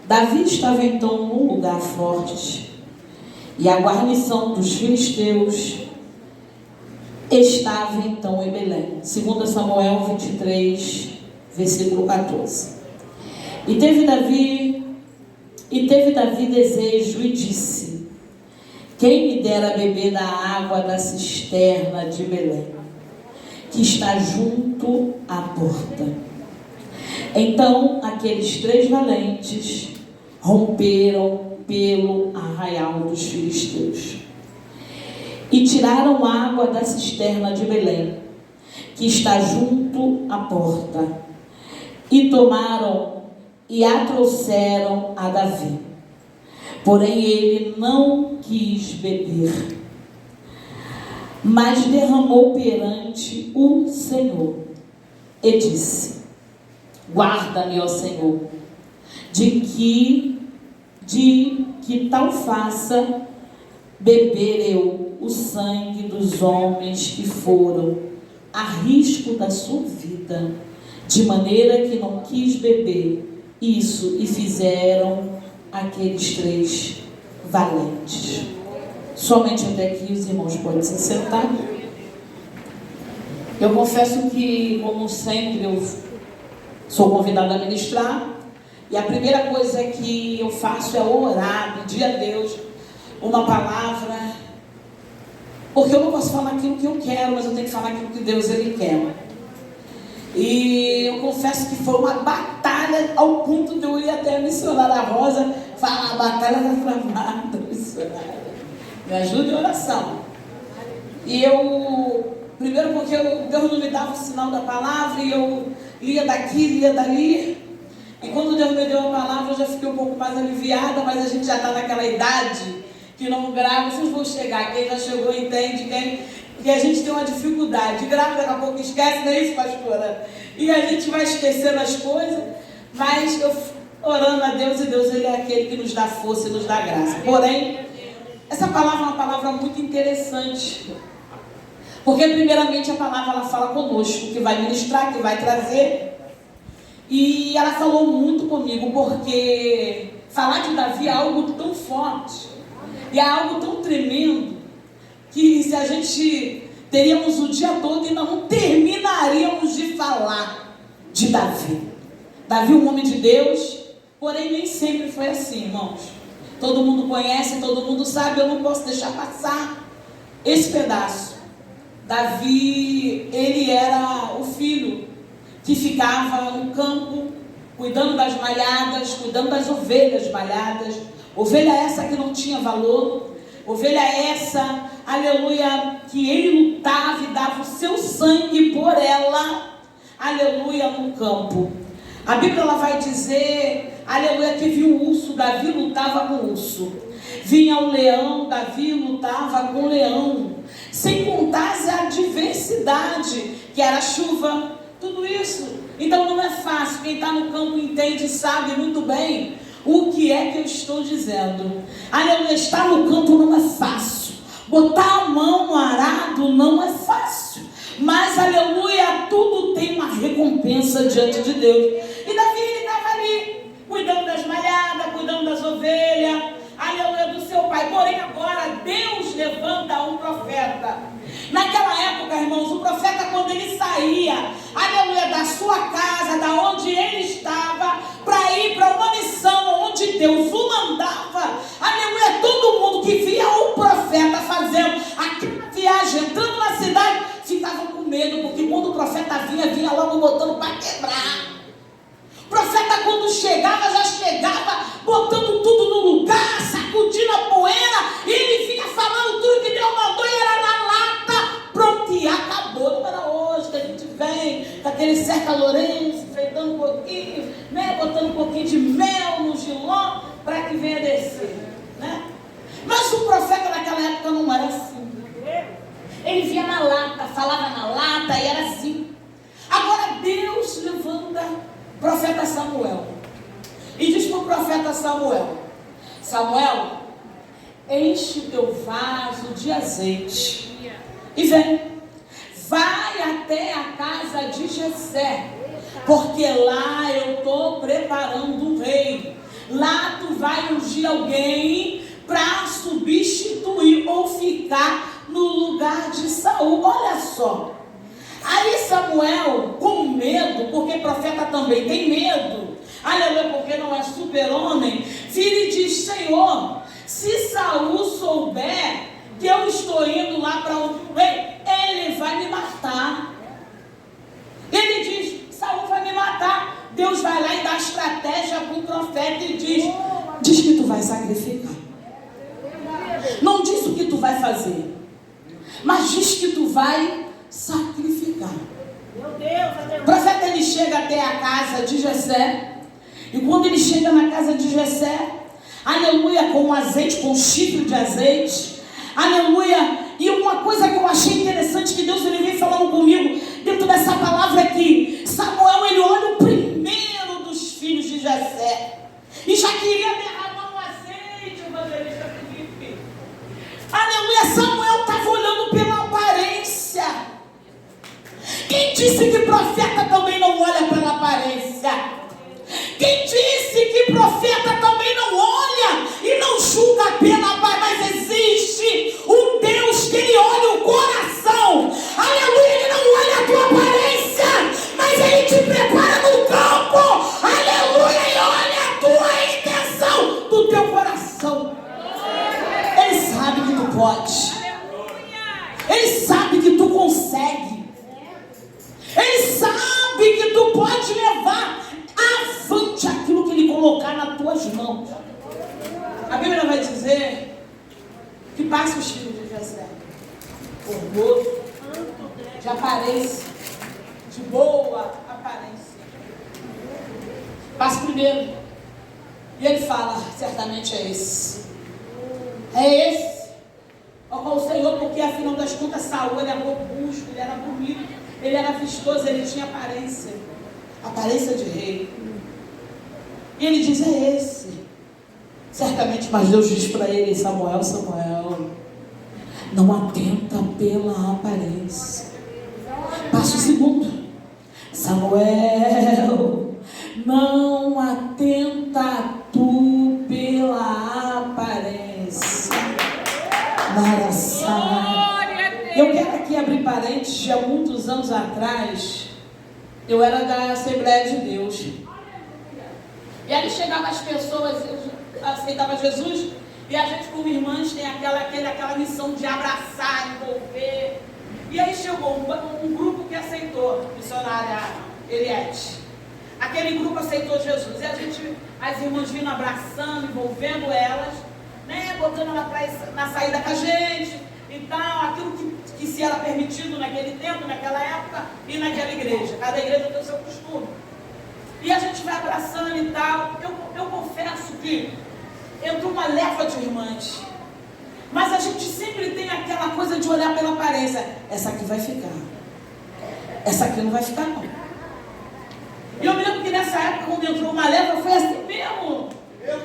Davi estava então num lugar forte, e a guarnição dos filisteus estava então em Belém. 2 Samuel 23, versículo 14. E teve Davi desejo e disse: quem me dera beber da água da cisterna de Belém, que está junto à porta. Então aqueles 3 valentes romperam pelo arraial dos filisteus e tiraram água da cisterna de Belém, que está junto à porta, e tomaram e a trouxeram a Davi. Porém ele não quis beber, mas derramou perante o Senhor e disse: guarda-me, ó Senhor, de que tal faça beber eu o sangue dos homens que foram a risco da sua vida, de maneira que não quis beber isso, e fizeram aqueles 3 valentes. Somente até aqui os irmãos podem se sentar. Eu confesso que, como sempre, eu sou convidada a ministrar, e a primeira coisa que eu faço é orar, pedir a Deus uma palavra, porque eu não posso falar aquilo que eu quero, mas eu tenho que falar aquilo que Deus Ele quer. E eu confesso que foi uma batalha ao ponto de eu ir até a missionária Rosa falar: a batalha está travada, missionária, me ajude em oração. E eu, primeiro porque Deus não me dava o sinal da palavra, e eu lia daqui, lia dali, e quando Deus me deu a palavra eu já fiquei um pouco mais aliviada, mas a gente já está naquela idade que não grava. Vocês vão chegar, quem já chegou entende, que a gente tem uma dificuldade, grava, daqui a pouco esquece, não é isso, pastora? E a gente vai esquecendo as coisas, mas eu orando a Deus, e Deus Ele é aquele que nos dá força e nos dá graça. Porém, essa palavra é uma palavra muito interessante, porque primeiramente a palavra ela fala conosco, que vai ministrar, que vai trazer, e ela falou muito comigo, porque falar de Davi é algo tão forte, e é algo tão tremendo, que se a gente teríamos o dia todo e não terminaríamos de falar de Davi. Davi, um homem de Deus, porém nem sempre foi assim, irmãos. Todo mundo conhece, todo mundo sabe, eu não posso deixar passar esse pedaço. Davi, ele era o filho que ficava no campo, cuidando das malhadas, cuidando das ovelhas malhadas. Ovelha essa que não tinha valor, ovelha essa, aleluia, que ele lutava e dava o seu sangue por ela, aleluia, no campo. A Bíblia ela vai dizer, aleluia, que viu o urso, Davi lutava com o urso. Vinha o leão, Davi lutava com o leão. Sem contar a adversidade, que era a chuva, tudo isso. Então não é fácil, quem está no campo entende e sabe muito bem o que é que eu estou dizendo. Aleluia, estar no campo não é fácil. Botar a mão no arado não é fácil. Mas, aleluia, tudo tem uma recompensa diante de Deus. E Davi, ele estava ali, cuidando das malhadas, cuidando das ovelhas, aleluia, do seu pai. Porém, agora, Deus levanta um profeta. Naquela época, irmãos, o profeta, quando ele saía, aleluia, da sua casa, da onde ele estava, para ir para uma missão onde Deus o mandava, aleluia, todo mundo que via o profeta fazendo aquela viagem, entrando na cidade, ficava com medo, porque quando o profeta vinha logo botando para quebrar. O profeta, quando chegava, já chegava botando tudo no lugar, sacudindo a poeira, e ele vinha falando tudo que Deus mandou, e era na lata, pronto, e acabou. Não era hoje que a gente vem com aquele cerca Lourenço, enfeitando um pouquinho, né, botando um pouquinho de mel no giló, para que venha descer, né? Mas o profeta naquela época não era assim. Ele via na lata, falava na lata, e era assim. Agora Deus levanta o profeta Samuel e diz para o profeta Samuel: Samuel, enche o teu vaso de azeite e vem, vai até a casa de Jessé, porque lá eu estou preparando um rei. Lá ungir alguém para substituir ou ficar no lugar de Saul. Olha só. Aí Samuel, com medo, porque profeta também tem medo, aleluia, porque não é super-homem, vira e diz: Senhor, se Saul souber que eu estou indo lá para onde o rei, ele vai me matar. Ele diz: Saul vai me matar. Deus vai lá e dá estratégia para o profeta e diz que tu vai sacrificar. Não diz o que tu vai fazer, mas diz que tu vai sacrificar. Meu Deus, o profeta, ele chega até a casa de Jessé, e quando ele chega na casa de Jessé, aleluia, com azeite, com chifre de azeite, aleluia, e uma coisa que eu achei interessante que Deus ele vem falando comigo dentro dessa palavra é que Samuel, ele olha o primeiro dos filhos de Jessé e já queria derramar um azeite, evangelista Felipe. Aleluia, Samuel estava olhando pela aparência. Quem disse que profeta também não olha pela aparência? Quem disse que profeta também não olha e não julga pela aparência? Mas existe um Deus que ele olha o coração. Aleluia, ele não olha a tua aparência, mas ele te prepara no campo. Aleluia, e olha a tua intenção do teu coração. Ele sabe que tu pode. Ele sabe que tu consegue. Ele sabe que tu pode levar avante aquilo que ele colocar nas tuas mãos. A Bíblia vai dizer que passa os filhos de Jessé, formoso, de aparência, de boa aparência. Passa primeiro. E ele fala: certamente é esse. É esse. Ó o Senhor, porque afinal das contas Saul, ele era robusto, ele era bonito, ele era vistoso, ele tinha aparência de rei. E ele diz: é esse. Certamente, mas Deus diz para ele: Samuel, Samuel, não atenta pela aparência. Passo o segundo: Samuel, não atenta tu pela aparência. Eu quero aqui abrir parênteses. De há muitos anos atrás, eu era da Assembleia de Deus. E aí chegavam as pessoas, aceitavam Jesus, e a gente como irmãs tem aquela missão de abraçar, envolver. E aí chegou um grupo que aceitou, missionária Eliette. Aquele grupo aceitou Jesus. E as irmãs vindo abraçando, envolvendo elas, né, botando ela na saída com a gente e tal, aquilo que se era permitido naquele tempo, naquela época e naquela igreja. Cada igreja tem o seu costume. E a gente vai abraçando e tal. Eu confesso que entrou uma leva de irmãs, mas a gente sempre tem aquela coisa de olhar pela aparência. Essa aqui vai ficar, essa aqui não vai ficar não. E eu me lembro que nessa época, quando entrou uma leva, foi assim mesmo. Eu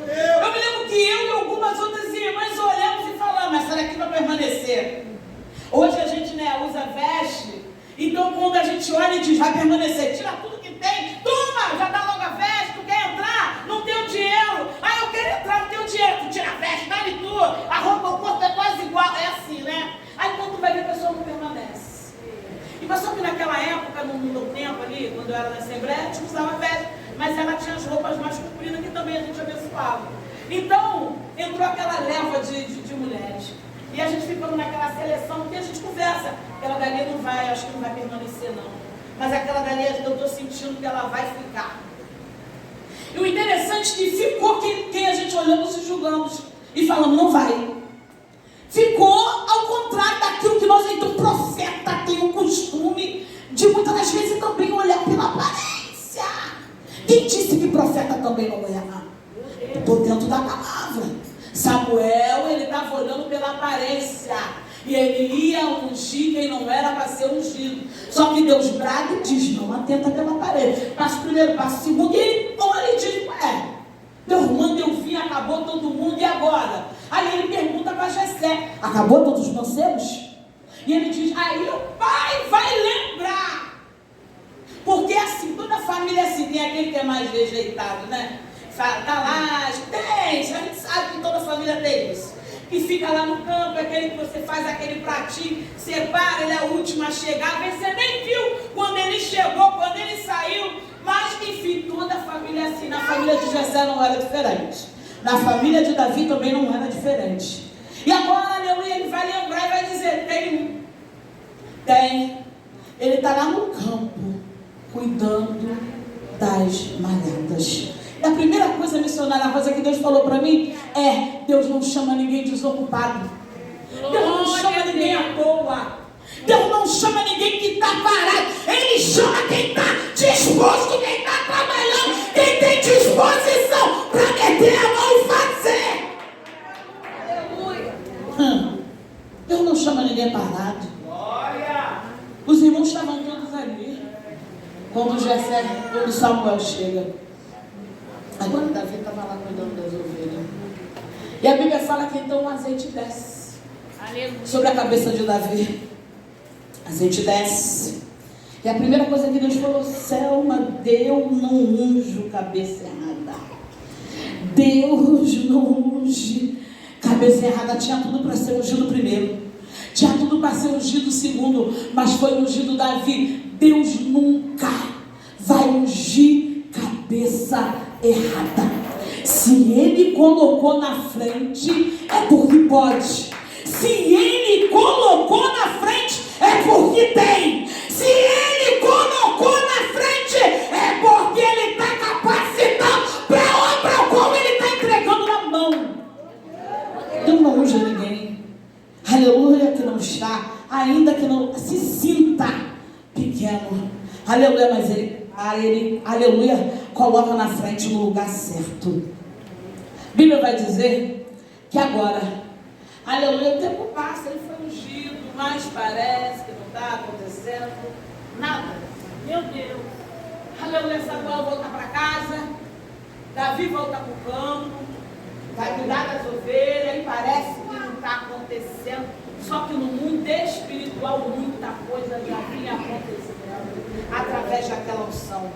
me lembro que eu e algumas outras irmãs olhamos e falamos: essa daqui vai permanecer. Hoje a gente, né, usa veste. Então quando a gente olha e diz: vai permanecer, tira tudo que tem, toma, já dá logo a veste. Tu quer entrar? Não tem o dinheiro. Ah, eu quero entrar, não tenho dinheiro. Tu tira a veste, dá-lhe tu. A roupa, o corpo é quase igual. É assim, né? Aí quando tu vai ver, a pessoa não permanece. E passou que naquela época, no meu tempo ali, quando eu era na Assembleia, a gente usava veste, mas ela tinha as roupas mais compridas que também a gente abençoava. Então, entrou aquela leva de mulheres. E a gente ficando naquela seleção que a gente conversa. Aquela dali não vai, acho que não vai permanecer não. Mas aquela dali eu estou sentindo que ela vai ficar. E o interessante é que ficou quem a gente olhamos e julgamos. E falamos: não vai. Ficou ao contrário daquilo que nós, então, profeta tem o costume de muitas das vezes também olhar pela aparência. Quem disse que profeta também não olha? Estou dentro da palavra. Samuel, ele estava olhando pela aparência. E ele ia ungir quem não era para ser ungido. Só que Deus brada e diz: não atenta pela aparência. Passo primeiro, passo segundo. E ele olha e diz: Deus manda eu vim, acabou todo mundo, e agora? Aí ele pergunta para Jessé: acabou todos os mancebos? E ele diz: aí o pai vai lembrar. Porque assim, toda família assim, tem aquele que é mais rejeitado, né? Tá lá, tem, a gente sabe que fica lá no campo, é aquele que você faz aquele pratinho, separa, ele é o último a chegar, você nem viu quando ele chegou, quando ele saiu, mas enfim, toda a família é assim. Na família de Jessé não era diferente, na família de Davi também não era diferente. E agora, aleluia, ele vai lembrar e vai dizer, ele está lá no campo, cuidando das malhadas. E a primeira coisa, missionária Rosa, que Deus falou para mim é: Deus não chama ninguém desocupado. Deus não chama ninguém à toa. Deus não chama ninguém que está parado. Ele chama quem está disposto, quem está trabalhando, quem tem disposição para meter a mão e fazer. Aleluia. Deus não chama ninguém parado. Glória. Os irmãos estavam todos ali quando Samuel chega. Agora Davi estava lá cuidando das ovelhas. E a Bíblia fala que então o azeite desce. Aleluia. Sobre a cabeça de Davi. Azeite desce. E a primeira coisa que Deus falou: Selma, Deus não unge cabeça errada. Deus não unge cabeça errada. Tinha tudo para ser ungido primeiro. Tinha tudo para ser ungido segundo. Mas foi ungido Davi. Deus nunca vai ungir cabeça errada. Se ele colocou na frente, é porque pode. Se ele colocou na frente, é porque tem. Se ele colocou na frente, é porque ele está capacitado para a obra como ele está entregando na mão. Deus não usa ninguém, aleluia, que não está, ainda que não se sinta pequeno, aleluia, mas ele, aleluia, coloca na frente no lugar certo. A Bíblia vai dizer que agora, aleluia, o tempo passa, ele foi ungido, mas parece que não está acontecendo nada. Meu Deus, aleluia, Samuel volta para casa, Davi volta para o campo, vai cuidar das ovelhas e parece que não está acontecendo. Só que no mundo espiritual muita coisa já vinha acontecendo através daquela unção.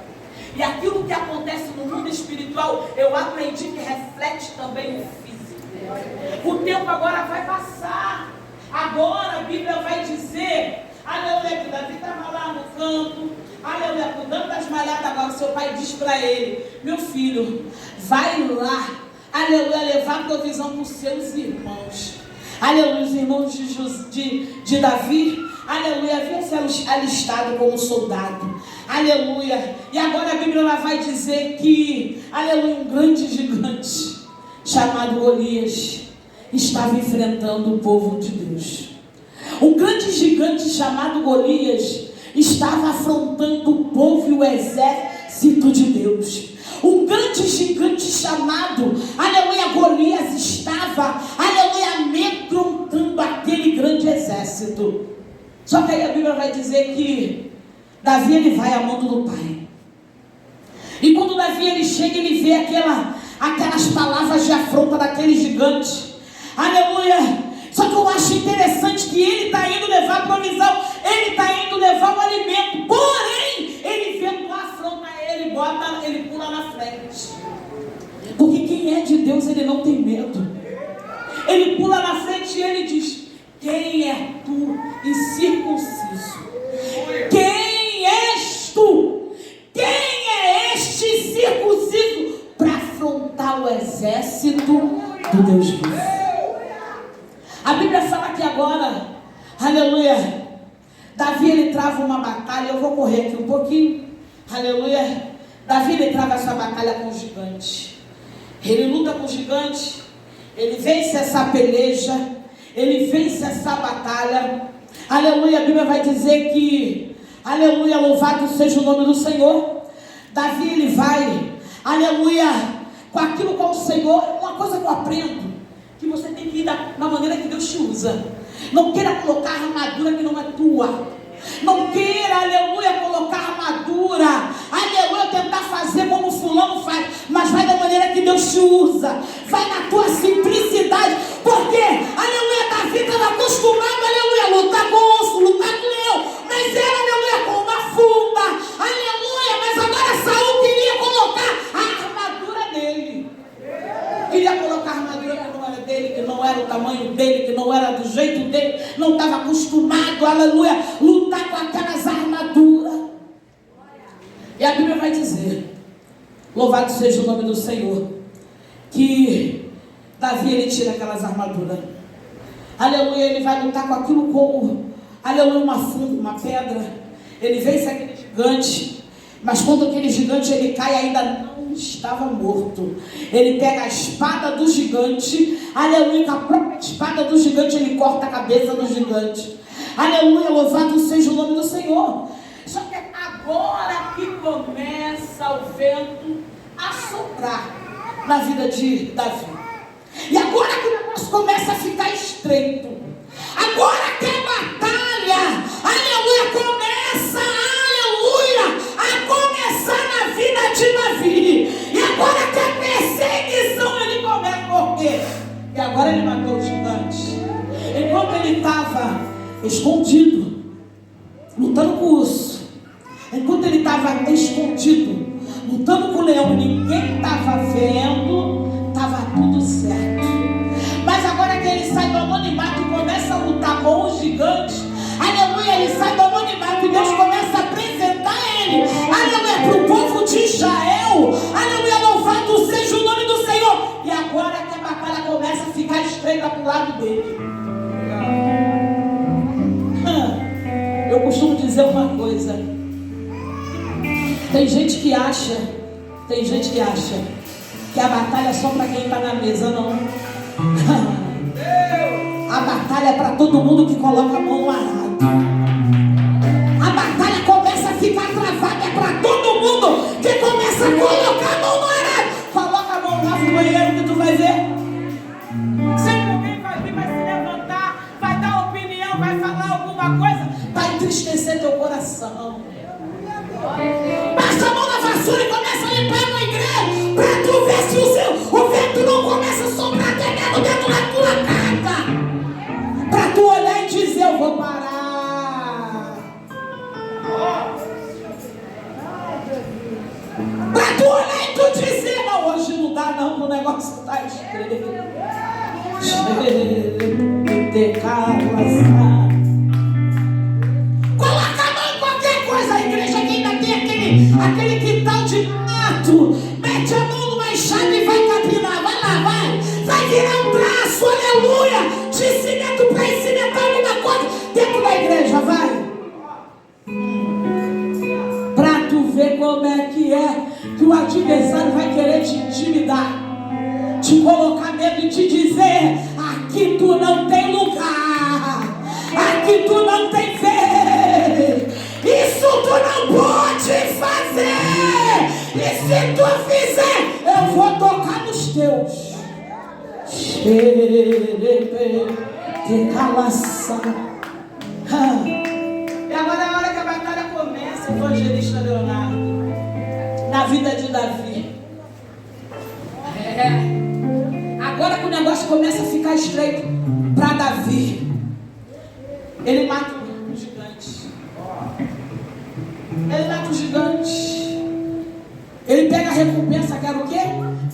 E aquilo que acontece no mundo espiritual, eu aprendi que reflete também no físico. O tempo agora vai passar. Agora a Bíblia vai dizer, aleluia, que Davi estava lá no campo, aleluia, cuidando das malhadas. Agora seu pai diz para ele: meu filho, vai lá, aleluia, levar provisão para os seus irmãos. Aleluia, os irmãos de Davi, aleluia, havia se alistado como soldado. Aleluia. E agora a Bíblia vai dizer que, aleluia, um grande gigante chamado Golias estava enfrentando o povo de Deus. Um grande gigante chamado Golias estava afrontando o povo e o exército de Deus. Um grande gigante chamado, aleluia, Golias estava, aleluia, amedrontando aquele grande exército. Só que aí a Bíblia vai dizer que Davi, ele vai amando do pai. E quando Davi, ele chega, ele vê aquelas palavras de afronta daquele gigante. Aleluia. Só que eu acho interessante que ele está indo levar a provisão, ele está indo levar o alimento. Porém, ele vendo a afronta, ele pula na frente. Porque quem é de Deus, ele não tem medo. Ele pula na frente e ele diz: quem é tu, incircunciso? Quem és tu? Quem é este circunciso para afrontar o exército do Deus vivo? A Bíblia fala que agora, aleluia, Davi, ele trava uma batalha. Eu vou correr aqui um pouquinho, aleluia. Davi, ele trava essa batalha com o gigante. Ele luta com o gigante, ele vence essa peleja, ele vence essa batalha. Aleluia, a Bíblia vai dizer que, aleluia, louvado seja o nome do Senhor. Davi, ele vai, aleluia, com aquilo com o Senhor. Uma coisa que eu aprendo, que você tem que ir da maneira que Deus te usa. Não queira colocar armadura que não é tua. Não queira, aleluia, colocar armadura, aleluia, tentar fazer como fulano faz. Mas vai da maneira que Deus te usa. Vai na tua simplicidade. Porque, aleluia, Davi estava acostumado, aleluia, lutar com osso, lutar com leão. Mas era, aleluia, com uma funda. Aleluia, mas agora Saul queria colocar a armadura dele. Queria colocar a armadura que não era dele, que não era o tamanho dele, que não era do jeito dele, não estava acostumado, aleluia, lutar com aquelas armaduras. E a Bíblia vai dizer, louvado seja o nome do Senhor, que Davi, ele tira aquelas armaduras. Aleluia, ele vai lutar com aquilo como, aleluia, uma funda, uma pedra. Ele vence aquele gigante, mas quando aquele gigante ele cai, ainda não estava morto. Ele pega a espada do gigante, aleluia, com a própria espada do gigante ele corta a cabeça do gigante. Aleluia, louvado seja o nome do Senhor. Só que agora que começa o vento a soprar na vida de Davi. E agora que o negócio começa a ficar estreito. Agora que a batalha, aleluia, começa, aleluia, a começar na vida de Davi. E agora que a perseguição ele começa, por quê? E agora ele matou o gigante. Enquanto ele estava escondido, lutando com o urso, enquanto ele estava escondido, lutando com o leão, ninguém estava vendo, estava tudo certo. Mas agora que ele sai do anonimato e começa a lutar com os gigantes, aleluia, ele sai do anonimato e Deus começa a apresentar ele, aleluia, para o povo de Israel, aleluia, louvado seja o nome do Senhor. E agora que a batalha começa a ficar estreita para o lado dele. Eu costumo dizer uma coisa. Tem gente que acha que a batalha é só para quem está na mesa, não. A batalha é para todo mundo que coloca a mão no arado. A batalha começa a ficar travada, é para todo mundo que começa a colocar a mão no arado. Coloca a mão lá no banheiro que tu vai ver. Sempre alguém vai vir, vai se levantar, vai dar opinião, vai falar alguma coisa, vai entristecer teu coração. Passa a mão na vassoura e começa a limpar na igreja, para tu ver se o vento não começa a soprar até mesmo dentro da tua casa. Para tu olhar e dizer, eu vou parar. Para tu olhar e tu dizer, não, hoje não dá não, o negócio está estreito. Coloca a mão em qualquer coisa, a igreja que ainda tem aquele quintal de mato, mete a mão numa enxada e vai capinar, vai lá, vai virar um braço, aleluia, de cimento para cimentar alguma coisa dentro da igreja, vai. Para tu ver como é que o adversário vai querer te intimidar, te colocar medo e te dizer, aqui tu não tem lugar, aqui tu não tem vez, isso tu não pode fazer, e se tu fizer, eu vou tocar nos teus. E agora é a hora que a batalha começa, evangelista Leonardo, na vida de Davi. Agora que o negócio começa a ficar estreito para Davi, ele mata o gigante. Ele mata o gigante. Ele pega a recompensa, que era o quê?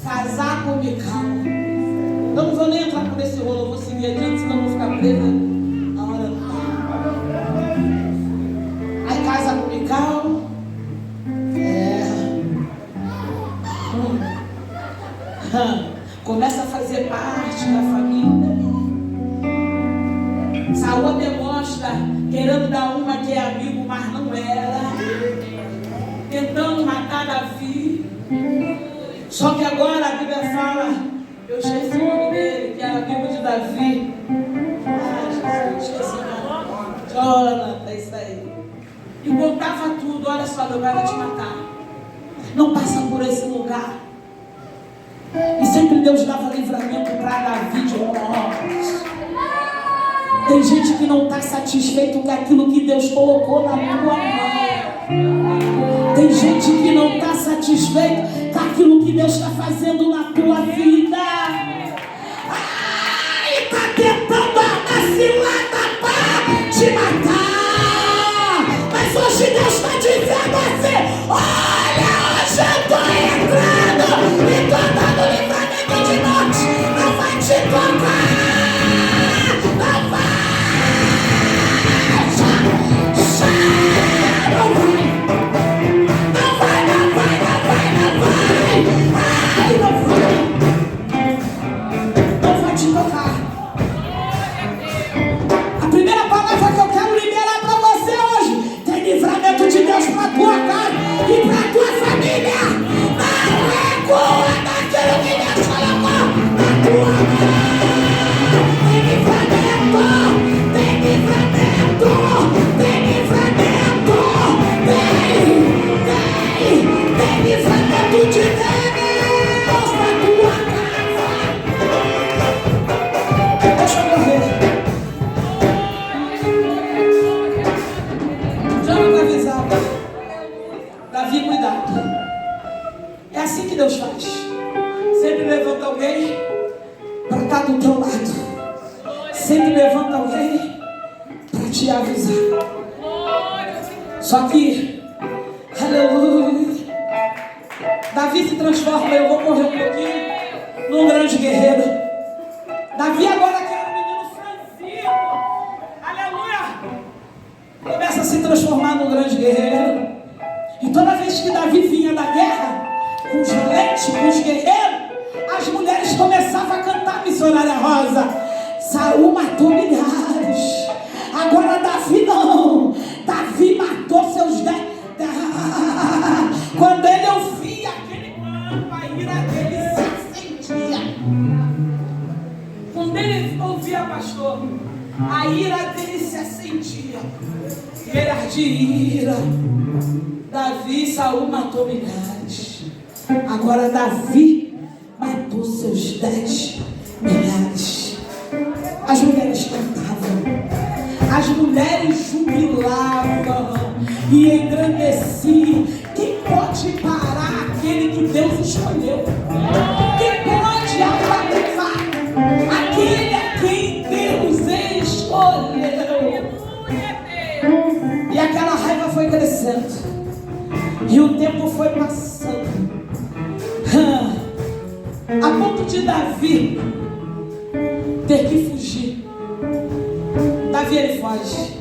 Casar com Mical. Eu não vou nem entrar por esse rolo, eu vou seguir adiante, senão eu vou ficar presa na hora do tempo. Aí casa com Mical. Começa a fazer parte da família. Saúl demonstra, querendo dar uma que é amigo, mas não era, tentando matar Davi. Só que agora a Bíblia fala, eu esqueci o nome dele, que era amigo de Davi. Jesus, esqueci o nome. Jonathan, isso aí. E contava tudo, olha só, meu pai vai te matar. Não passa por esse lugar. E sempre Deus dava livramento para Davi de morte. Tem gente que não está satisfeito com aquilo que Deus colocou na tua mão. Tem gente que não está satisfeito com aquilo que Deus está fazendo na tua vida. E está tentando armar cilada para te matar. Mas hoje Deus está dizendo assim, olha, hoje eu estou entrando e estou dando livramento de morte. Não vai te tocar. está do teu lado. Sempre levanta alguém para te avisar. Só que, aleluia, Davi se transforma, eu vou correr um pouquinho, num grande guerreiro. Davi agora que era um menino franzino, aleluia, começa a se transformar num grande guerreiro. E toda vez que Davi vinha da guerra, com os valentes, com os guerreiros, as mulheres começavam a cantar, missionária Rosa, Saul matou milhares, agora Davi não, Davi matou seus 10. Quando ele ouvia aquele canto, a ira dele se acendia. Quando ele ouvia, pastor, a ira dele se acendia. E ele ardia ira. Davi, Saul matou milhares. Agora Davi matou seus 10 milhares. As mulheres cantavam, as mulheres jubilavam e engrandeciam. Quem pode parar aquele que Deus escolheu? Quem pode apagar aquele a quem Deus escolheu? E aquela raiva foi crescendo. E o tempo foi passando. A ponto de Davi ter que fugir. Davi, ele foge.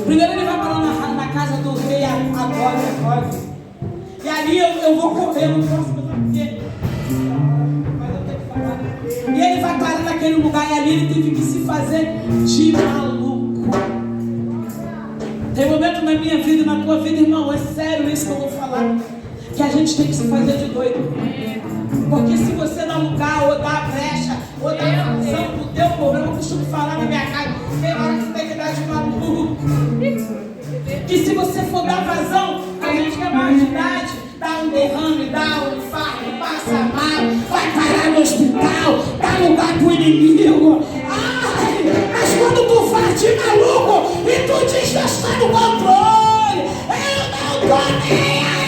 Primeiro ele vai parar na casa do rei Agag. E ali eu vou correr no próximo porque mas eu tenho que falar. E ele vai parar naquele lugar e ali ele teve que se fazer de maluco. Tem momento na minha vida e na tua vida, irmão, é sério isso que eu vou falar, que a gente tem que se fazer de doido. Porque se você dá lugar, ou dá brecha, ou dá razão do teu problema, eu costumo falar na minha casa, tem hora que você tem que dar de maluco. Que se você for dar vazão, a gente que é mais de idade, dá um derrame, dá um infarto, passa mal, vai parar no hospital, dá lugar pro inimigo. Ai, mas quando tu faz de maluco e tu diz que está no controle, eu não tô nem aí.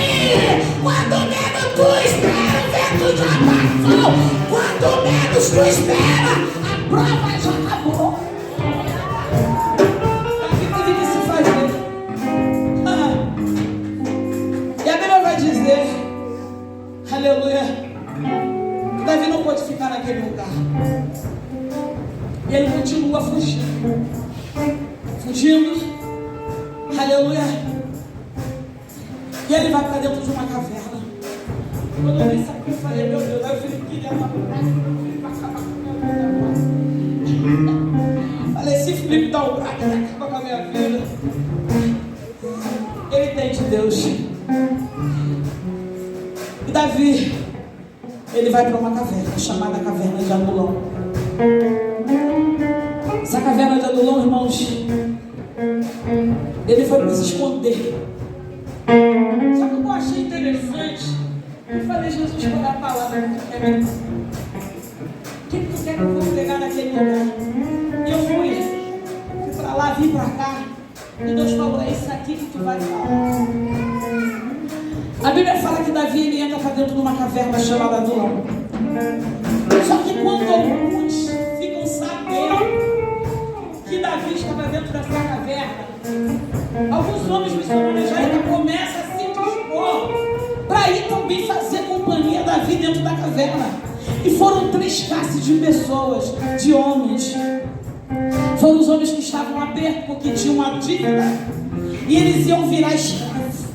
Quando menos tu espera, o vento já passou. Quando menos tu espera, a prova já acabou. Davi teve que se fazer. E a Bíblia vai dizer, aleluia, que Davi não pode ficar naquele lugar. E ele continua fugindo. Fugindo. Aleluia. E ele vai para dentro de uma caverna. Quando eu vi isso aqui, eu falei, meu Deus, aí eu falei, que leva para acabar com a minha vida. Falei, se Felipe dá o braço, ele acaba com a minha vida. Ele tem de Deus. E Davi, ele vai para uma caverna, chamada Caverna de Adulão. Essa caverna de Adulão, irmãos, ele foi para se esconder. Só que eu achei interessante. Eu falei, Jesus, qual é a palavra que tu quer me dar? O que tu quer que eu vou pregar naquele lugar? E eu fui para lá, vim para cá. E Deus falou, é isso aqui que tu vai falar. A Bíblia fala que Davi ele entra para dentro de uma caverna chamada Adulão. Só que quando alguns ficam sabendo que Davi estava dentro dessa caverna, alguns homens missionários já começam a se dispor para ir também fazer companhia a Davi dentro da caverna. E foram 3 classes de pessoas, de homens. Foram os homens que estavam abertos porque tinham uma dívida e eles iam virar escravos.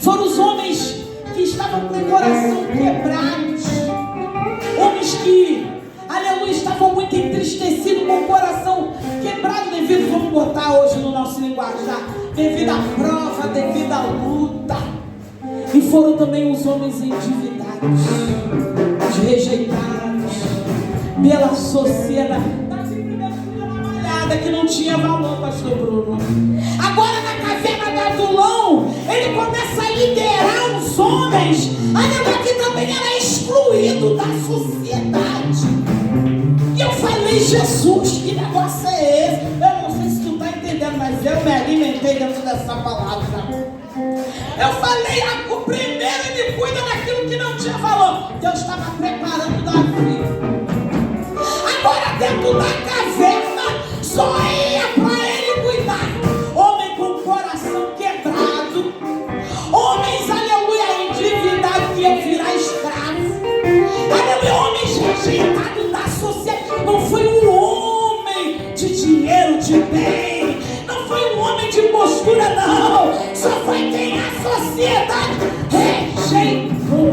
Foram os homens que estavam com o coração quebrado. Homens que, aleluia, estavam muito entristecidos, com o coração quebrado devido, vamos botar hoje no nosso linguajar, devido à prova, devido à luta. E foram também os homens endividados, os rejeitados pela sociedade. Que não tinha valor, pastor Bruno. Agora na caverna da Adulão, ele começa a liderar os homens, aleluia, que também era excluído da sociedade. E eu falei, Jesus, que negócio é esse? Eu não sei se tu está entendendo, mas eu me alimentei dentro dessa palavra. Eu falei, o primeiro ele cuida daquilo que não tinha valor. Deus estava preparando Davi. Agora dentro da caverna só ia para ele cuidar. Homem com coração quebrado, homens, aleluia, endividados que iam virar escravo, aleluia, homens rejeitados da sociedade. Não foi um homem de dinheiro, de bem, não foi um homem de postura, não. Só foi quem a sociedade rejeitou.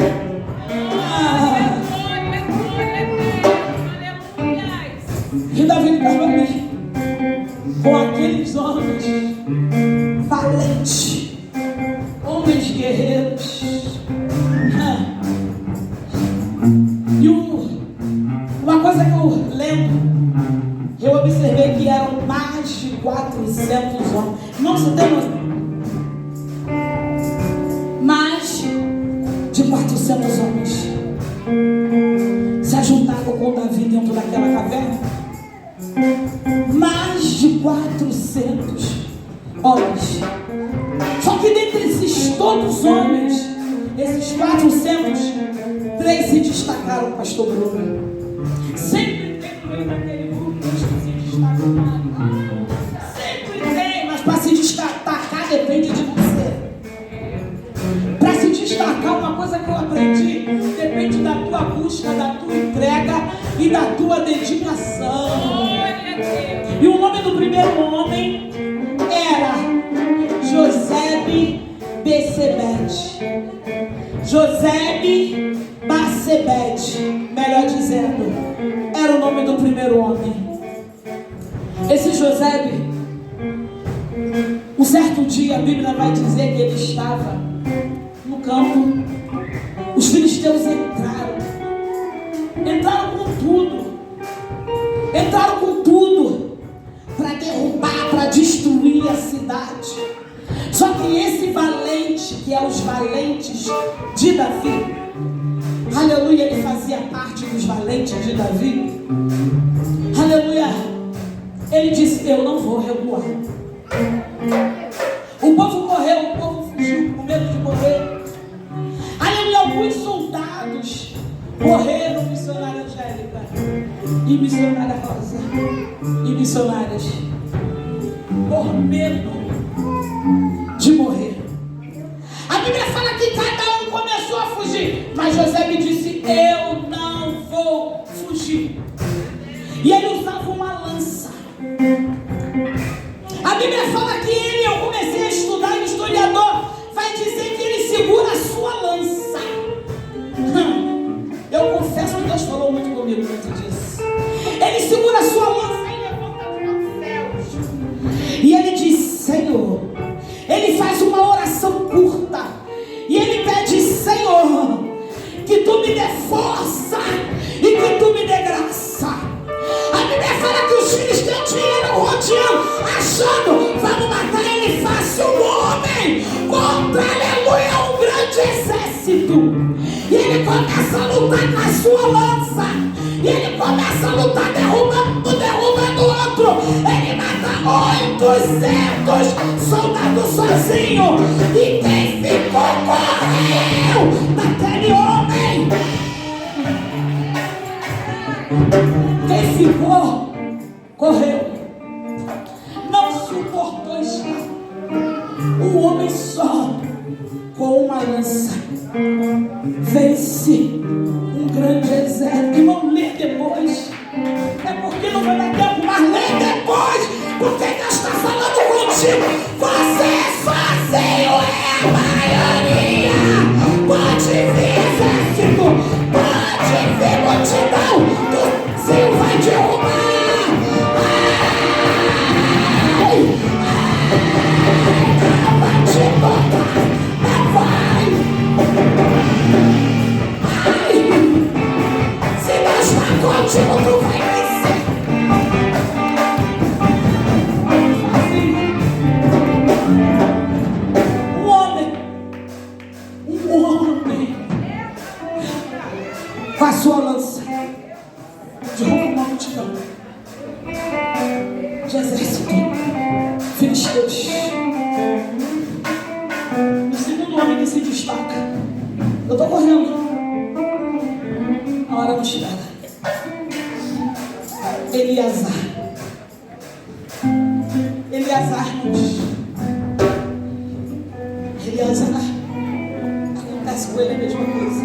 E Davi estava ali com aqueles homens valentes, homens guerreiros. E uma coisa que eu lembro, eu observei que eram mais de 400 homens. Não se tem noção. Mais de 400 homens se ajuntaram com Davi dentro daquela caverna. Mais de 400 homens. Só que dentre esses todos homens, esses 400, 3 se destacaram, pastor Bruno. Sempre tem no meio daquele grupo que se destacam. Sempre tem, mas para se destacar depende de você. Para se destacar, uma coisa que eu aprendi, depende da tua busca, da tua entrega e da tua dedicação. E o nome do primeiro homem era Josebe-Basebete. Josebe-Basebete, melhor dizendo, era o nome do primeiro homem. Esse Josebe, um certo dia a Bíblia vai dizer que ele estava no campo. Os filisteus entraram com tudo para derrubar, para destruir a cidade. Só que esse valente, que é os valentes de Davi, aleluia, ele fazia parte dos valentes de Davi, aleluia, ele disse: eu não vou recuar. O povo correu, o povo fugiu com medo de morrer. Aleluia, alguns soldados morreram, missionária Angélica e missionária Rosa e missionárias, por medo de morrer. A Bíblia fala que cada um começou a fugir, mas José me disse: eu não vou fugir. E ele usava uma lança. A Bíblia fala que ele, eu comecei a estudar, o historiador vai dizer que ele segura a sua lança. Eu confesso que Deus falou muito comigo muito disso. Ele segura a sua lança e levanta para os céus. E ele diz: Senhor, ele faz uma oração curta e ele pede: Senhor, que tu me dê força e que tu me dê graça. A Bíblia fala que os filisteus vieram rodeando, achando: vamos matar ele fácil. Um homem contra, aleluia, um grande exército. E ele começa a lutar com a sua lança. E ele começa a lutar, derrubando o outro. Ele mata 800 soldados sozinho. E quem ficou, correu daquele homem. Quem ficou, correu. Não suportou estar um homem só com uma lança. Vence um grande exército. Irmão, lê depois. É porque não vai dar tempo, mas lê depois. Porque Deus está falando contigo. Você sozinho é a maioria. Pode vir exército, pode vir multidão. O Senhor vai derrubar. Não vai te botar. Não vai. Se Deus está contigo, tu vai vencer. Um homem com a sua lança derruba uma multidão de exército filisteus. O segundo homem estou correndo. A hora não chega. Eleazar, acontece com ele a mesma coisa.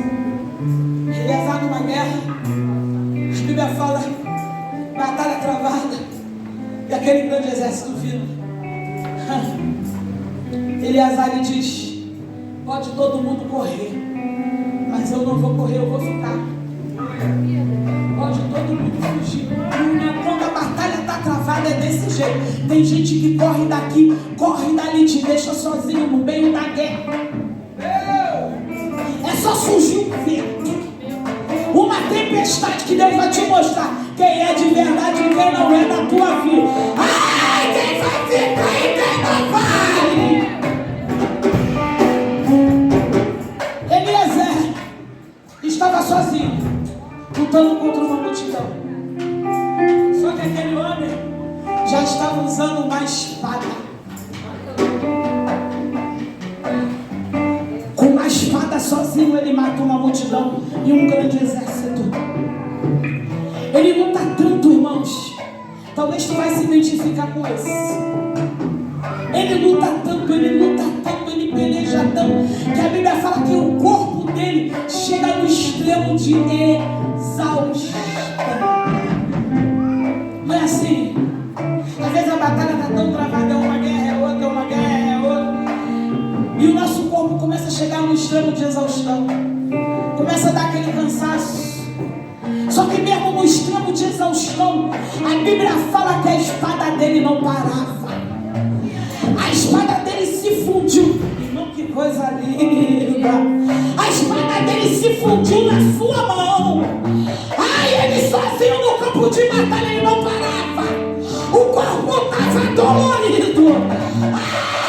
Eleazar numa guerra, a Bíblia fala, batalha travada, e aquele grande exército vindo. Eleazar lhe diz: pode todo mundo correr, mas eu não vou correr, eu vou ficar. Pode todo mundo fugir. Quando a batalha está travada é desse jeito. Tem gente que corre daqui, corre dali, te deixa sozinho no meio da guerra. É só surgir um vento, uma tempestade, que Deus vai te mostrar quem é de verdade e quem não é na tua vida. Ai, quem vai ficar e quem não vai. Eliezer estava sozinho, lutando contra uma multidão. Só que aquele homem já estava usando uma espada. Com uma espada sozinho ele mata uma multidão e um grande exército. Ele luta tanto, irmãos. Talvez tu vai se identificar com esse. Ele luta tanto, ele peleja tanto, que a Bíblia fala que o corpo dele chega no extremo de exaustão. Não é assim? Às vezes a batalha está tão travada, é uma guerra, é outra, é uma guerra, é outra. E o nosso corpo começa a chegar no extremo de exaustão. Começa a dar aquele cansaço. Só que mesmo no extremo de exaustão, a Bíblia fala que a espada dele não parava. A espada dele se fundiu. Irmão, que coisa linda. A espada dele se fundiu na sua mão. Ai, ele sozinho no campo de batalha, ele não parava. O corpo estava dolorido.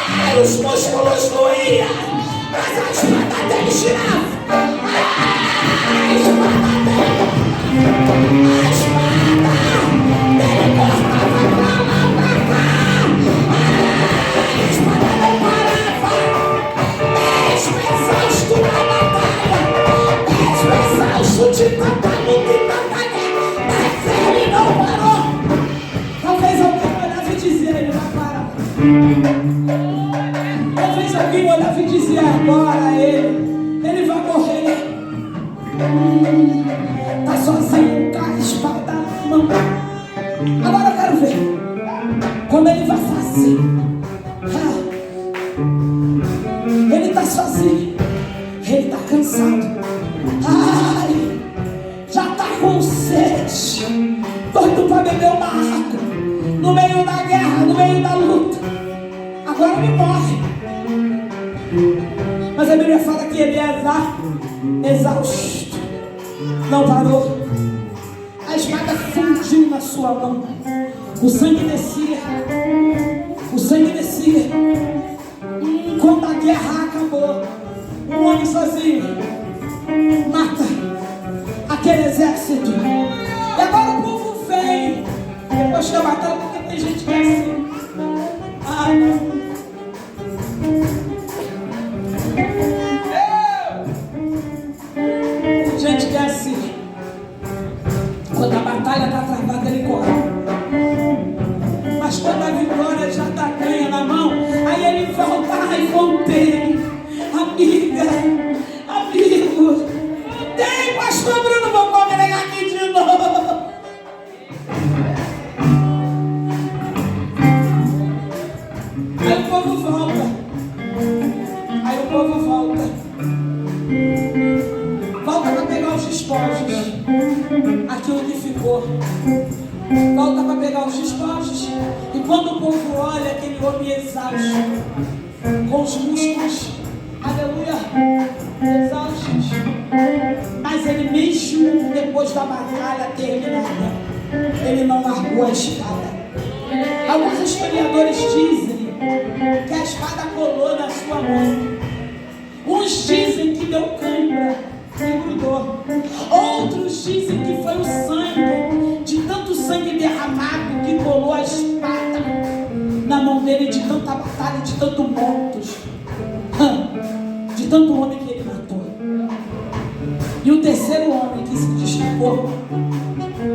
Ai, os músculos doíam, mas a espada dele girava. Ai, a espada dele. A espada dele cortava pra lá, pra cá. A espada não parava. Mesmo exausto na batalha, mesmo exausto de tanta luta e tanta guerra, mas ele não parou. Talvez alguém olhava e dizia: ele vai parar. Talvez alguém olhava e dizia: agora ele vai morrer. Tá sozinho com a espada na mão. Agora eu quero ver como ele vai fazer. Ele tá sozinho, ele tá cansado. Ai, já tá com sede, doido pra beber uma água, no meio da guerra, no meio da luta. Agora ele morre. Mas a Bíblia fala que Eleazar, exausto, não parou. A espada fundiu na sua mão. O sangue descia. O sangue descia. Quando a guerra acabou, um homem sozinho mata aquele exército. E agora o povo vem depois que eu matar, porque tem gente que é assim. Ai, não. Gente que é assim. Quando a batalha está travada, ele corre. Mas quando a vitória já está ganha na mão, aí ele volta. Ai, voltei. Amiga, amigo, voltei, pastor Bruno, vou congregar aqui de novo. Aí o povo volta. Aí o povo volta. Volta para pegar os despojos. Aquilo que ficou. Volta para pegar os despojos. E quando o povo olha aquele homem exausto, com os músculos, aleluia, exaustos, mas ele mesmo depois da batalha terminada, ele não largou a espada. Alguns historiadores dizem que a espada colou na sua mão. Uns dizem que deu cãibra e grudou. Outros dizem que foi o sangue, de tanto sangue derramado, que colou a espada na mão dele, de tanta batalha, de tanto mortos, de tanto homem que ele matou. homem que se destacou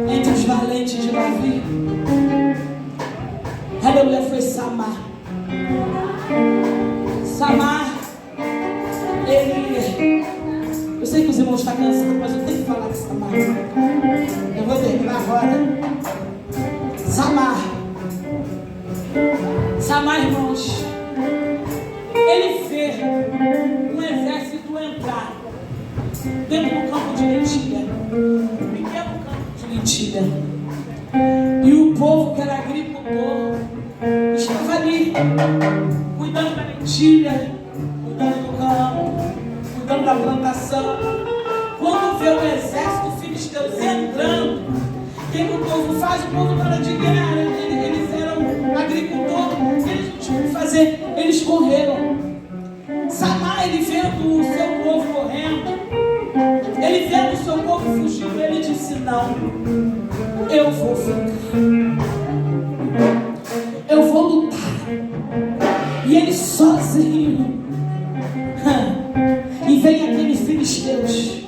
entre os valentes de Davi, aleluia, foi Samar. Samar, ele... Eu sei que os irmãos estão cansados, mas eu tenho que falar de Samar. Eu vou terminar agora. Samar, irmãos, ele vê um exército entrar dentro do campo de lentilha, um pequeno campo de lentilha, e o povo que era agricultor estava ali, cuidando da lentilha, cuidando do campo, cuidando da plantação. Quando vê o exército filisteu entrando, o que o povo faz? O povo para de guerra. Eles eram agricultores, eles não tinham o que fazer, eles correram. Samar, ele vendo o seu povo correndo, ele vendo o seu povo fugindo, ele disse: não, eu vou ficar, eu vou lutar. E ele sozinho, e vem aqueles filisteus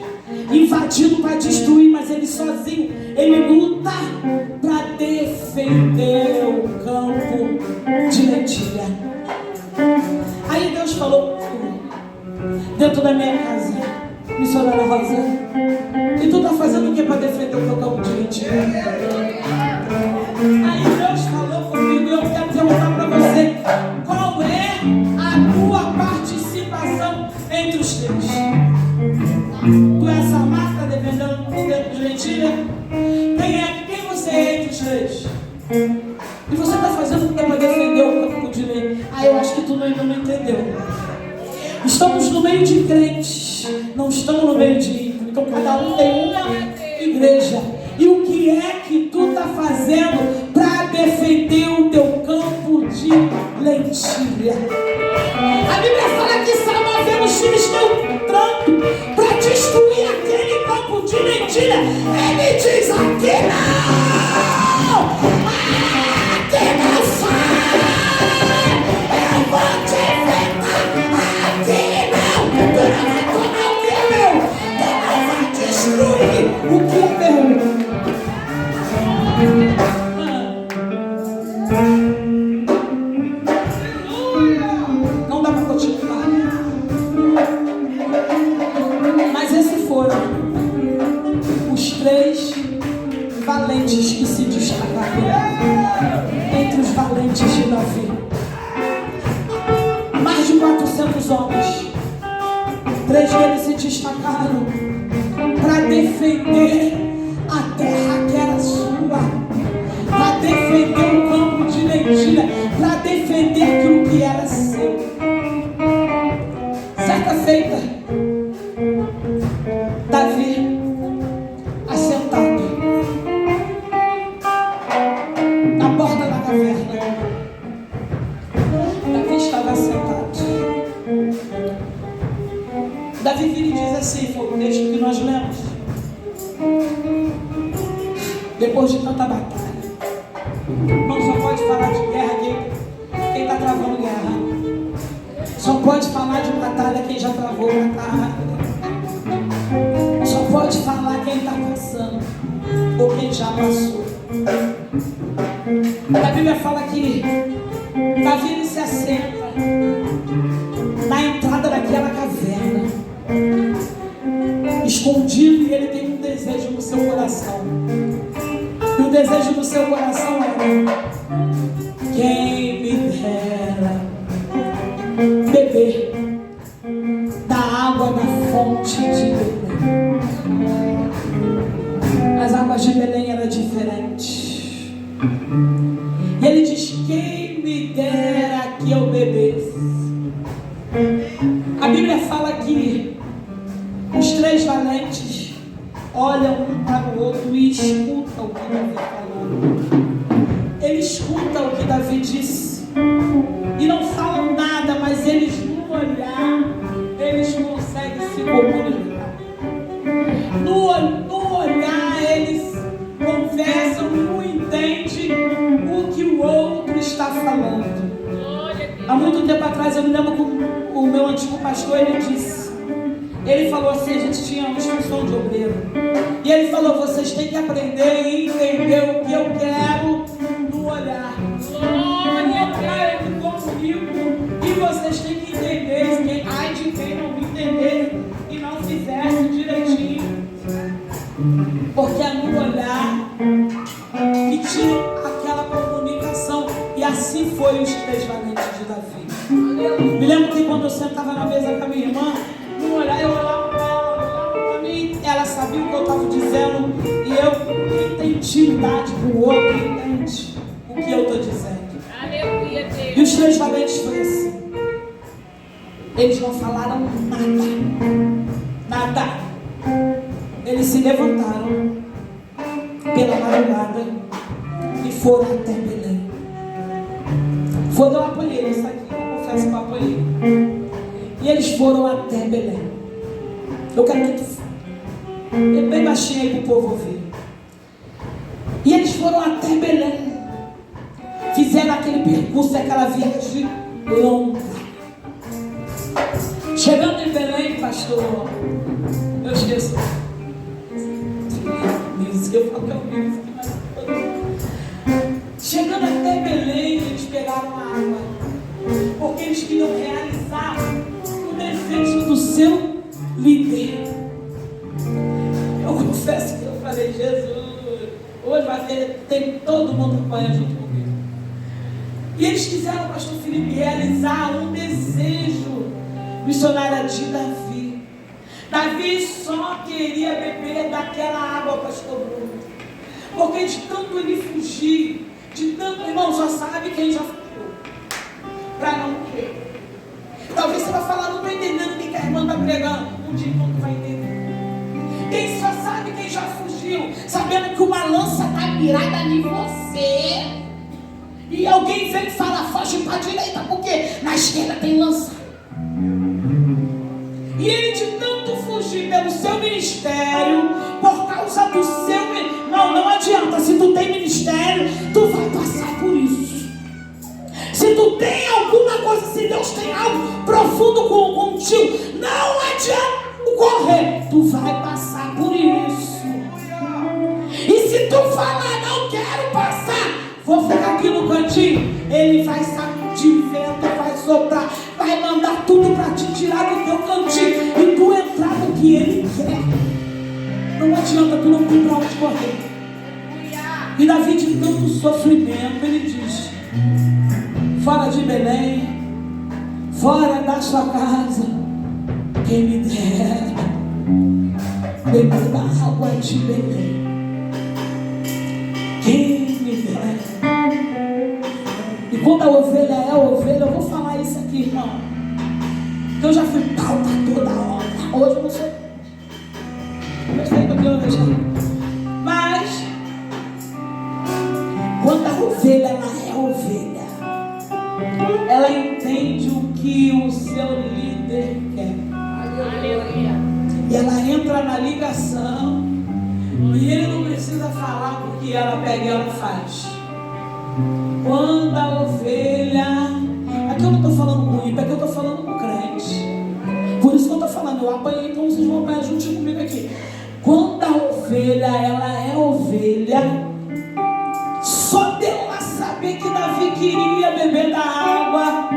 invadindo para destruir, mas ele sozinho, ele luta para defender o campo de lentilha. Aí Deus falou dentro da minha casa: missionária Rosa, e tu está fazendo o que para defender o teu campo de lentilha? Aí Deus falou comigo, e eu quero perguntar para você: qual é a tua participação entre os teus? Tu é essa marca defendendo o campo de lentilha? Quem você é entre os três? E você está fazendo o que para defender o campo de lentilha? Ah, eu acho que tu ainda não entendeu. Estamos no meio de crentes, não estamos no meio de ímpios. Então cada um tem uma igreja. E o que é que tu está fazendo para defender o teu campo de lentilha? A Bíblia fala que Samar vê os filisteus entrando para destruir aquele campo de lentilha. Ele diz: aqui não! Aqui não sai! Eu vou te enfrentar! Aqui não! Tu não vai tomar o que é meu! Tu não vai destruir o que é meu! Não dá para continuar. Mas esses foram os três valentes que se destacaram entre os valentes de Davi. Mais de 400 homens. 3 deles se destacaram para defender a terra que era sua, para defender o campo de lentilha, para defender aquilo que era seu. Certa feita, Davi, assentado na porta da caverna, Davi estava assentado. Davi vira e diz assim, foi o texto que nós lemos. Depois de tanta batalha, não só pode falar de guerra quem está travando guerra. Só pode falar de batalha quem já travou batalha. Só pode falar quem está passando ou quem já passou. A Bíblia fala que Davi ele se assenta na entrada daquela caverna, escondido, e ele tem um desejo no seu coração. E o desejo do seu coração era: quem me dera beber da água da fonte de Belém. As águas de Belém eram diferentes. E ele diz: quem me dera que eu bebesse. A Bíblia fala que os 3 valentes olham um para o outro e escutam o que Davi falou. Ele escuta o que Davi disse e não falam nada, mas eles no olhar, eles conseguem se comunicar. No olhar eles conversam, um entende o que o outro está falando. Há muito tempo atrás eu me lembro que o meu antigo pastor, ele disse Ele falou assim, a gente tinha uma instrução de obreiro. E ele falou, vocês têm que aprender e entender o que eu quero no olhar. Ele ficou comigo. E vocês têm que entender. Ai de quem não entender e não fizesse direitinho. Porque é no olhar que tinha aquela comunicação. E assim foi os 3 valentes de Davi. Me lembro que quando eu sentava na mesa com a minha irmã, no olhar eu olhava para ela, olhava para mim, ela sabia o que eu estava dizendo. E eu, quem tem intimidade com o outro, entende o que eu estou dizendo. Aleluia, Deus. E os 3 valentes foi assim. Eles não falaram nada. Eles se levantaram pela madrugada e foram até Belém. Eu apanhei isso aqui, eu confesso que eu apanhei. E eles foram até Belém. Eu quero que tu bem baixinho aí para o povo ouvir. E eles foram até Belém. Fizeram aquele percurso, aquela viagem longa. Chegando em Belém, pastor, eu esqueço. Eu falo que é o mesmo. Chegando até Belém, eles pegaram a água. Porque eles queriam realizar o desejo do seu líder. Eu confesso que eu falei, Jesus, hoje vai ter todo mundo apanha junto comigo. E eles quiseram, pastor Felipe, realizar um desejo missionário de Davi. Davi só queria beber daquela água, pastor Bruno. Porque de tanto ele fugir, de tanto, irmão, só sabe quem já fugiu. Para não morrer. Talvez você vai falar, não estou entendendo o que a irmã está pregando. Um dia não vai entender. Quem só sabe quem já fugiu, sabendo que uma lança está mirada em você. E alguém vem e fala, foge para a direita, porque na esquerda tem lança. E ele de tanto fugir pelo seu ministério, por causa do seu... Não adianta, se tu tem ministério, tu vai passar por isso. Se tu tem alguma coisa, se Deus tem algo profundo contigo, não adianta correr, tu vai passar por isso. E se tu falar, não quero passar, vou ficar aqui no cantinho, ele vai sacudir vento, vai soprar, vai mandar tudo para te tirar do teu cantinho e tu entrar no que ele quer. Não adianta, tu não tem para onde correr. E Davi, de tanto sofrimento, ele diz, fora de Belém, fora da sua casa, quem me dera beber da água de Belém. Quem me dera. E quando a ovelha é a ovelha, eu vou falar isso aqui, irmão, que eu já fui pauta toda hora. Hoje eu não sou. Eu sei que eu tenho deixado. Mas quando a ovelha, ela é ovelha, ela entende o que o seu líder quer. Aleluia. E ela entra na ligação. E ele não precisa falar, porque ela pega e ela faz. Quando a ovelha... Aqui eu não estou falando com ímpio, aqui eu estou falando com crente. Por isso que eu estou falando, eu apanhei, então vocês vão apanhar juntinho comigo aqui. Quando a ovelha, ela é ovelha, só dela saber que Davi queria beber da água,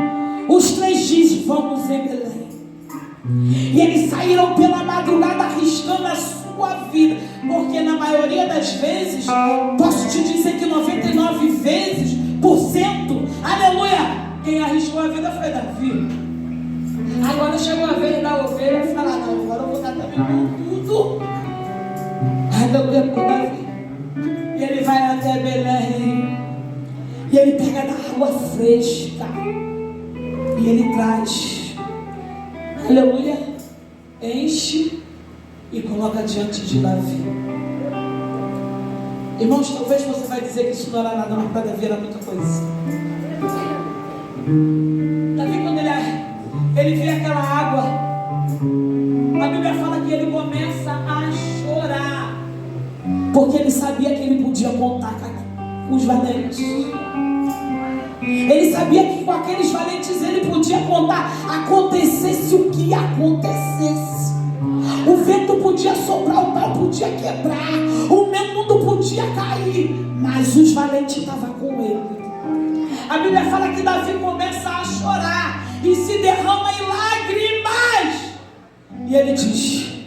os 3 dizem, vamos em Belém. E eles saíram pela madrugada arriscando a sua vida, porque na maioria das vezes, posso te dizer que 99%, aleluia, quem arriscou a vida foi Davi. Agora chegou a vez da ovelha e fala, não, agora eu vou dar também com tudo. Aleluia por Davi. E ele vai até Belém. E ele pega da água fresca. E ele traz. Aleluia. Enche e coloca diante de Davi. Irmãos, talvez você vai dizer que isso não era nada, mas para Davi era muita coisa. Davi, quando ele vê aquela água, a Bíblia fala que ele começa a chorar, porque ele sabia que ele podia contar com os valentes. Ele sabia que com aqueles valentes ele podia contar, acontecesse o que acontecesse. O vento podia soprar, o pau podia quebrar, o meu mundo podia cair, mas os valentes estavam com ele. A Bíblia fala que Davi começa a chorar e se derrama em lágrimas. E ele diz: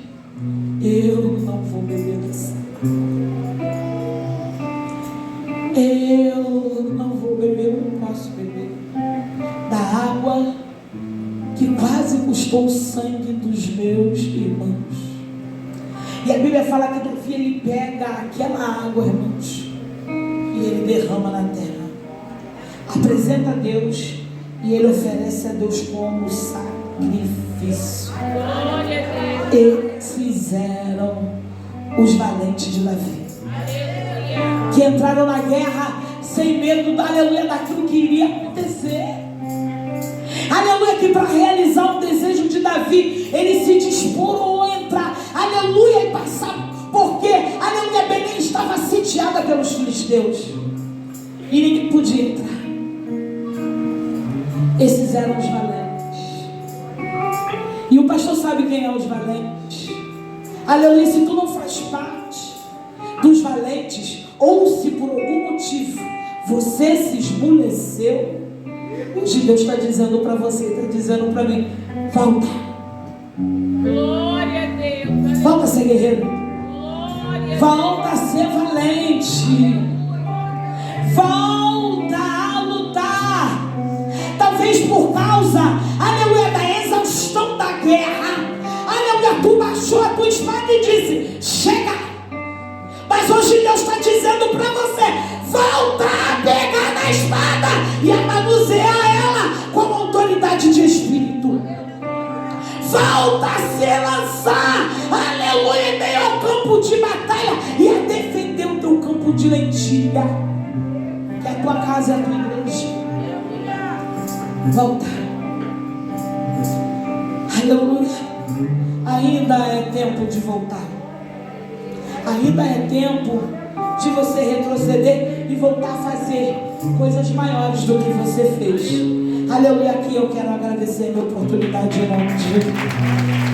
eu não vou beber dessa água. Eu não vou beber, eu não posso beber da água que quase custou o sangue dos meus irmãos. E a Bíblia fala que Davi, ele pega aquela água, irmãos, e ele derrama na terra, apresenta a Deus, e ele oferece a Deus como sacrifício. Esses eram os valentes de Davi, que entraram na guerra sem medo, aleluia, daquilo que iria acontecer. Aleluia, que para realizar o desejo de Davi, ele se dispor a entrar, aleluia, e passar, porque, aleluia, Belém estava sitiada pelos filisteus, e ninguém podia entrar. Esses eram os valentes. E o pastor sabe quem é os valentes. Aleluia, se tu não faz parte dos valentes, ou se por algum motivo você se esmoreceu, hoje Deus está dizendo para você, está dizendo para mim: volta. Glória a Deus. Volta a ser guerreiro. Glória. Volta a ser valente. Volta a lutar. Talvez por causa, aleluia, da exaustão da guerra, aleluia, tu baixou a tua espada e disse: chega. Mas hoje Deus está dizendo para você: volta a pegar na espada e a manusear ela com autoridade de espírito. Volta a se lançar, aleluia, em meio ao campo de batalha e a defender o teu campo de lentilha, que é a tua casa, é a tua igreja. Volta. Aleluia. Ainda é tempo de voltar. Ainda é tempo de você retroceder e voltar a fazer coisas maiores do que você fez. Aleluia. Aqui eu quero agradecer a minha oportunidade em nome de Jesus.